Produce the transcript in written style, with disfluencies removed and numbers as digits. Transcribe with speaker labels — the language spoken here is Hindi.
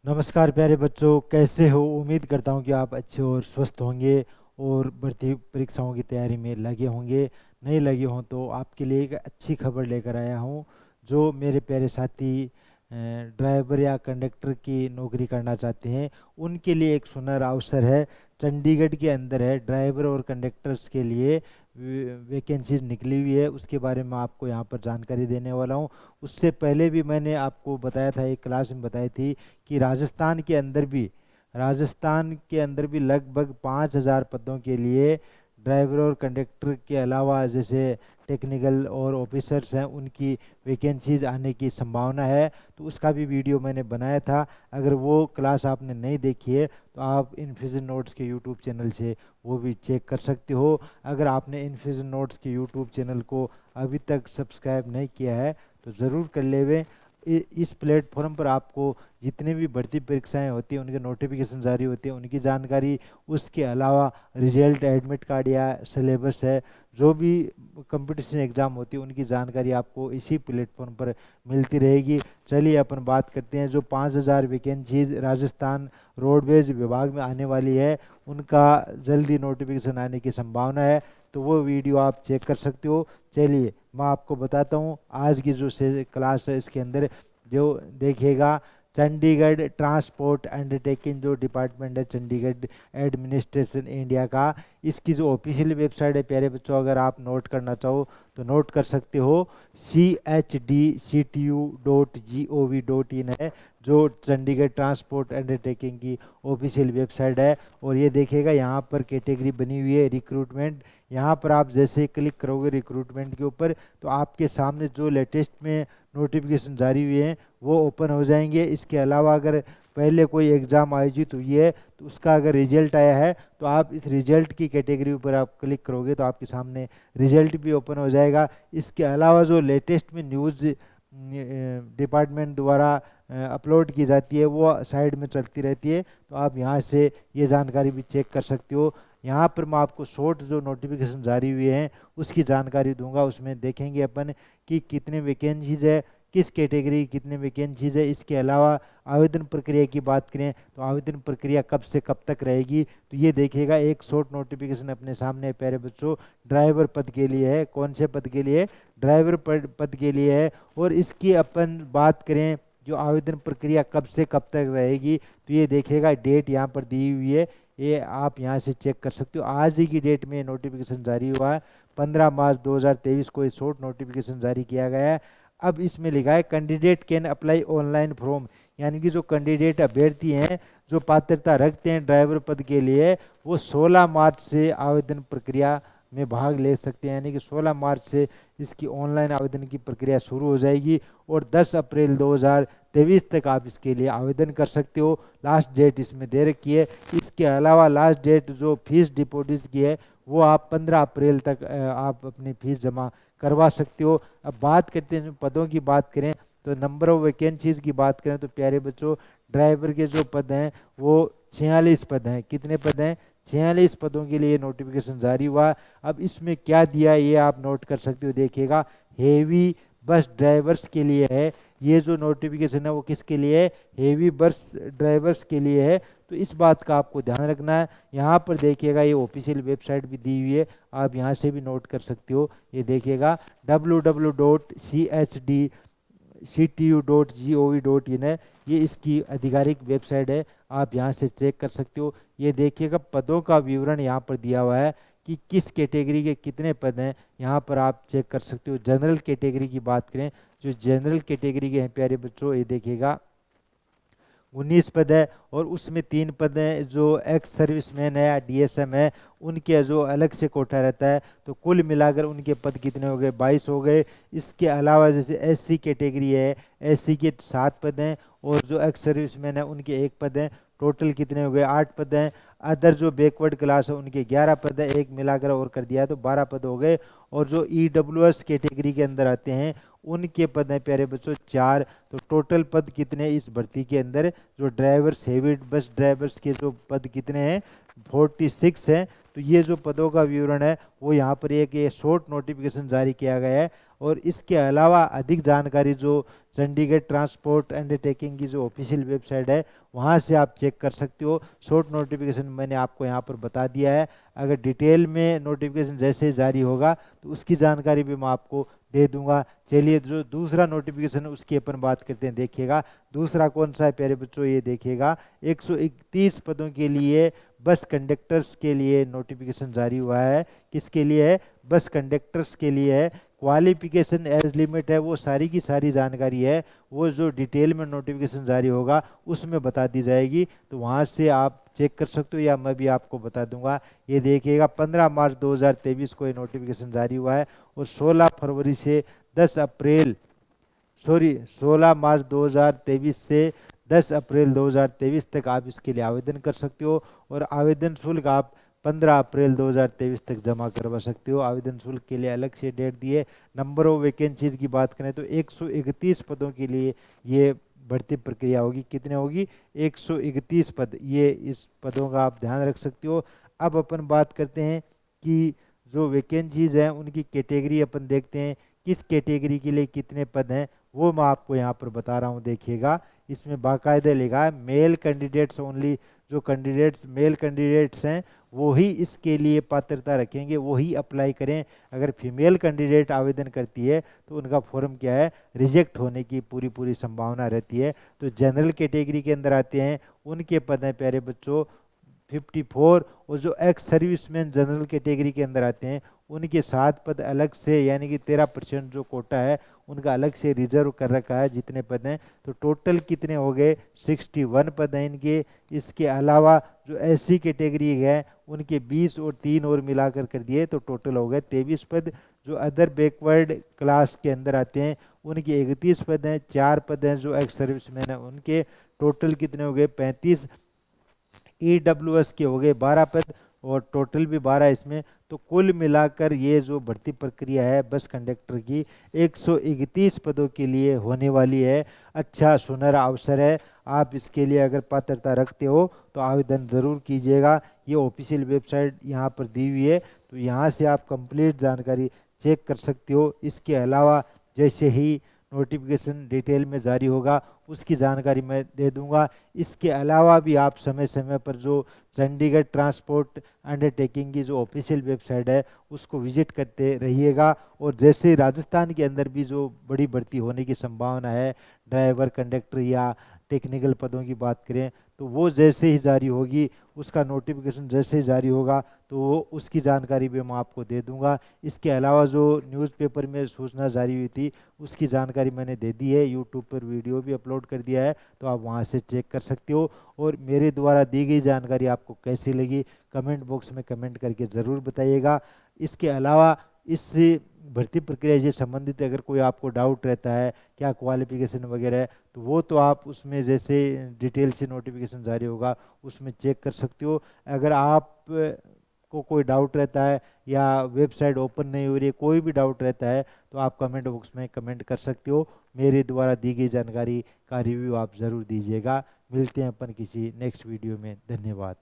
Speaker 1: नमस्कार प्यारे बच्चों, कैसे हो? उम्मीद करता हूँ कि आप अच्छे और स्वस्थ होंगे और भर्ती परीक्षाओं की तैयारी में लगे होंगे। नहीं लगे हों तो आपके लिए एक अच्छी खबर लेकर आया हूँ। जो मेरे प्यारे साथी ड्राइवर या कंडक्टर की नौकरी करना चाहते हैं, उनके लिए एक सुनहरा अवसर है। चंडीगढ़ के अंदर है, ड्राइवर और कंडक्टर्स के लिए वैकेंसीज निकली हुई है। उसके बारे में आपको यहाँ पर जानकारी देने वाला हूँ। उससे पहले भी मैंने आपको बताया था, एक क्लास में बताई थी कि राजस्थान के अंदर भी लगभग 5,000 पदों के लिए ड्राइवर और कंडक्टर के अलावा जैसे टेक्निकल और ऑफिसर्स हैं, उनकी वैकेंसीज आने की संभावना है। तो उसका भी वीडियो मैंने बनाया था। अगर वो क्लास आपने नहीं देखी है तो आप इन्फिजन नोट्स के यूट्यूब चैनल से वो भी चेक कर सकते हो। अगर आपने इन्फिजन नोट्स के यूट्यूब चैनल को अभी तक सब्सक्राइब नहीं किया है तो ज़रूर कर लेवें। इस प्लेटफॉर्म पर आपको जितने भी भर्ती परीक्षाएं होती हैं, उनके नोटिफिकेशन जारी होते हैं, उनकी जानकारी, उसके अलावा रिजल्ट, एडमिट कार्ड या सिलेबस है, जो भी कंपटीशन एग्ज़ाम होती है, उनकी जानकारी आपको इसी प्लेटफॉर्म पर मिलती रहेगी। चलिए अपन बात करते हैं। जो 5,000 वैकेंसीज राजस्थान रोडवेज विभाग में आने वाली है, उनका जल्दी नोटिफिकेशन आने की संभावना है। तो वो वीडियो आप चेक कर सकते हो। चलिए मैं आपको बताता हूँ आज की जो क्लास है, इसके अंदर जो देखिएगा, चंडीगढ़ ट्रांसपोर्ट अंडरटेकिंग जो डिपार्टमेंट है चंडीगढ़ एडमिनिस्ट्रेशन इंडिया का, इसकी जो ऑफिशियल वेबसाइट है प्यारे बच्चों, अगर आप नोट करना चाहो तो नोट कर सकते हो। CHDCTU.gov.in है जो चंडीगढ़ ट्रांसपोर्ट अंडरटेकिंग की ऑफिशियल वेबसाइट है। और ये देखिएगा, यहाँ पर कैटेगरी बनी हुई है रिक्रूटमेंट। यहाँ पर आप जैसे क्लिक करोगे रिक्रूटमेंट के ऊपर, तो आपके सामने जो लेटेस्ट में नोटिफिकेशन जारी हुए हैं वो ओपन हो जाएंगे। इसके अलावा अगर पहले कोई एग्ज़ाम आयोजित हुई है तो उसका अगर रिजल्ट आया है तो आप इस रिजल्ट की कैटेगरी ऊपर आप क्लिक करोगे तो आपके सामने रिजल्ट भी ओपन हो जाएगा। इसके अलावा जो लेटेस्ट में न्यूज़ डिपार्टमेंट द्वारा अपलोड की जाती है वो साइड में चलती रहती है, तो आप यहाँ से ये जानकारी भी चेक कर सकते हो। यहाँ पर मैं आपको शॉर्ट जो नोटिफिकेशन जारी हुए हैं उसकी जानकारी दूंगा। उसमें देखेंगे अपन कि कितने वैकेंसीज है, किस कैटेगरी की कितने वैकेंसीज है। इसके अलावा आवेदन प्रक्रिया की बात करें तो आवेदन प्रक्रिया कब से कब तक रहेगी, तो ये देखिएगा एक शॉर्ट नोटिफिकेशन अपने सामने है प्यारे बच्चों। ड्राइवर पद के लिए है। कौन से पद के लिए? ड्राइवर पद के लिए है। और इसकी अपन बात करें जो आवेदन प्रक्रिया कब से कब तक रहेगी, तो ये देखिएगा डेट यहाँ पर दी हुई है, ये आप यहाँ से चेक कर सकते हो। आज ही की डेट में नोटिफिकेशन जारी हुआ है, 15 मार्च 2023 को ये शॉर्ट नोटिफिकेशन जारी किया गया है। अब इसमें लिखा है candidate can apply online form, यानी कि जो कैंडिडेट अभ्यर्थी हैं जो पात्रता रखते हैं ड्राइवर पद के लिए, वो 16 मार्च से आवेदन प्रक्रिया में भाग ले सकते हैं। यानी कि 16 मार्च से इसकी ऑनलाइन आवेदन की प्रक्रिया शुरू हो जाएगी और 10 अप्रैल 2023 तक आप इसके लिए आवेदन कर सकते हो। लास्ट डेट इसमें दे रखी है। इसके अलावा लास्ट डेट जो फीस डिपॉजिट की है वो आप 15 अप्रैल तक आप अपनी फीस जमा करवा सकते हो। अब बात करते हैं पदों की, बात करें तो नंबर ऑफ वैकेंसीज की बात करें तो प्यारे बच्चों, ड्राइवर के जो पद हैं वो 46 पद हैं। कितने पद हैं? 46 पदों के लिए नोटिफिकेशन जारी हुआ। अब इसमें क्या दिया है ये आप नोट कर सकते हो। देखिएगा, हेवी बस ड्राइवर्स के लिए है। ये जो नोटिफिकेशन है वो किसके लिए है? हेवी बस ड्राइवर्स के लिए है। तो इस बात का आपको ध्यान रखना है। यहाँ पर देखिएगा ये ऑफिशियल वेबसाइट भी दी हुई है, आप यहाँ से भी नोट कर सकते हो। ये देखिएगा www.chctu.gov.in है, ये इसकी आधिकारिक वेबसाइट है, आप यहाँ से चेक कर सकते हो। ये देखिएगा पदों का विवरण यहाँ पर दिया हुआ है कि किस कैटेगरी के कितने पद हैं, यहाँ पर आप चेक कर सकते हो। जनरल कैटेगरी की बात करें, जो जनरल कैटेगरी के हैं प्यारे बच्चों, ये देखिएगा 19 पद है। और उसमें 3 पद हैं जो एक्स सर्विसमैन है या DSM है, उनके जो अलग से कोटा रहता है। तो कुल मिलाकर उनके पद कितने हो गए? 22 हो गए। इसके अलावा जैसे SC कैटेगरी है, SC के 7 पद हैं और जो एक्स सर्विसमैन है उनके 1 पद हैं। टोटल कितने हो गए? 8 पद हैं। अदर जो बैकवर्ड क्लास है उनके 11 पद है, एक मिलाकर और कर दिया तो 12 पद हो गए। और जो EWS कैटेगरी के अंदर आते हैं उनके पद हैं प्यारे बच्चों 4। तो टोटल पद कितने इस भर्ती के अंदर, जो ड्राइवर्स, हेवी बस ड्राइवर्स के जो पद कितने हैं? 46 हैं। तो ये जो पदों का विवरण है वो यहाँ पर एक ये शॉर्ट नोटिफिकेशन जारी किया गया है और इसके अलावा अधिक जानकारी जो चंडीगढ़ ट्रांसपोर्ट अंडरटेकिंग की जो ऑफिशियल वेबसाइट है वहाँ से आप चेक कर सकते हो। शॉर्ट नोटिफिकेशन मैंने आपको यहाँ पर बता दिया है। अगर डिटेल में नोटिफिकेशन जैसे जारी होगा तो उसकी जानकारी भी मैं आपको दे दूंगा। चलिए जो दूसरा नोटिफिकेशन है उसकी अपन बात करते हैं। देखिएगा दूसरा कौन सा है प्यारे बच्चों, ये देखिएगा 131 पदों के लिए बस कंडक्टर्स के लिए नोटिफिकेशन जारी हुआ है। किसके लिए है? बस कंडक्टर्स के लिए है। क्वालिफिकेशन एज लिमिट है, वो सारी की सारी जानकारी है वो जो डिटेल में नोटिफिकेशन जारी होगा उसमें बता दी जाएगी, तो वहाँ से आप चेक कर सकते हो या मैं भी आपको बता दूंगा। ये देखिएगा 15 मार्च 2023 को ये नोटिफिकेशन जारी हुआ है और 16 फरवरी से 10 अप्रैल 16 मार्च 2023 से 10 अप्रैल 2023 तक आप इसके लिए आवेदन कर सकते हो और आवेदन शुल्क आप 15 अप्रैल 2023 तक जमा करवा सकते हो। आवेदन शुल्क के लिए अलग से डेट दिए। नंबर ऑफ वैकेंसीज की बात करें तो 131 पदों के लिए ये भर्ती प्रक्रिया होगी। कितने होगी? 131 पद। ये इस पदों का आप ध्यान रख सकते हो। अब अपन बात करते हैं कि जो वैकेंसीज हैं उनकी कैटेगरी अपन देखते हैं, किस कैटेगरी के लिए कितने पद हैं वो मैं आपको यहाँ पर बता रहा हूँ। देखिएगा इसमें बाकायदे लिखा है मेल कैंडिडेट्स ओनली। जो कैंडिडेट्स मेल कैंडिडेट्स हैं वो ही इसके लिए पात्रता रखेंगे, वो ही अप्लाई करें। अगर फीमेल कैंडिडेट आवेदन करती है तो उनका फॉर्म क्या है, रिजेक्ट होने की पूरी पूरी संभावना रहती है। तो जनरल कैटेगरी के अंदर आते हैं उनके पद हैं प्यारे बच्चों 54, और जो एक्स सर्विसमैन जनरल कैटेगरी के अंदर आते हैं उनके 7 पद अलग से, यानी कि 13% जो कोटा है उनका अलग से रिजर्व कर रखा है जितने पद हैं। तो टोटल कितने हो गए? 61 पद हैं इनके। इसके अलावा जो एससी कैटेगरी है उनके 20 और 3 और मिलाकर कर दिए तो टोटल हो गए 23 पद। जो अदर बैकवर्ड क्लास के अंदर आते हैं उनके 31 पद हैं। 4 पद हैं जो एक्स सर्विसमैन है उनके। टोटल कितने हो गए? 35। ईडब्ल्यूएस के हो गए 12 पद और टोटल भी 12 इसमें। तो कुल मिलाकर ये जो भर्ती प्रक्रिया है बस कंडक्टर की 131 पदों के लिए होने वाली है। अच्छा सुनहरा अवसर है, आप इसके लिए अगर पात्रता रखते हो तो आवेदन ज़रूर कीजिएगा। ये ऑफिशियल वेबसाइट यहाँ पर दी हुई है, तो यहाँ से आप कंप्लीट जानकारी चेक कर सकते हो। इसके अलावा जैसे ही नोटिफिकेशन डिटेल में जारी होगा उसकी जानकारी मैं दे दूंगा। इसके अलावा भी आप समय समय पर जो चंडीगढ़ ट्रांसपोर्ट अंडरटेकिंग की जो ऑफिशियल वेबसाइट है उसको विजिट करते रहिएगा। और जैसे राजस्थान के अंदर भी जो बड़ी भर्ती होने की संभावना है, ड्राइवर कंडक्टर या टेक्निकल पदों की बात करें, तो वो जैसे ही जारी होगी, उसका नोटिफिकेशन जैसे ही जारी होगा तो वो उसकी जानकारी भी मैं आपको दे दूंगा। इसके अलावा जो न्यूज़पेपर में सूचना जारी हुई थी उसकी जानकारी मैंने दे दी है, यूट्यूब पर वीडियो भी अपलोड कर दिया है, तो आप वहां से चेक कर सकते हो। और मेरे द्वारा दी गई जानकारी आपको कैसी लगी कमेंट बॉक्स में कमेंट करके ज़रूर बताइएगा। इसके अलावा इस भर्ती प्रक्रिया से संबंधित अगर कोई आपको डाउट रहता है क्या क्वालिफिकेशन वगैरह है, तो वो तो आप उसमें जैसे डिटेल से नोटिफिकेशन जारी होगा उसमें चेक कर सकते हो। अगर आप को कोई डाउट रहता है या वेबसाइट ओपन नहीं हो रही है, कोई भी डाउट रहता है, तो आप कमेंट बॉक्स में कमेंट कर सकते हो। मेरे द्वारा दी गई जानकारी का रिव्यू आप ज़रूर दीजिएगा। मिलते हैं अपन किसी नेक्स्ट वीडियो में। धन्यवाद।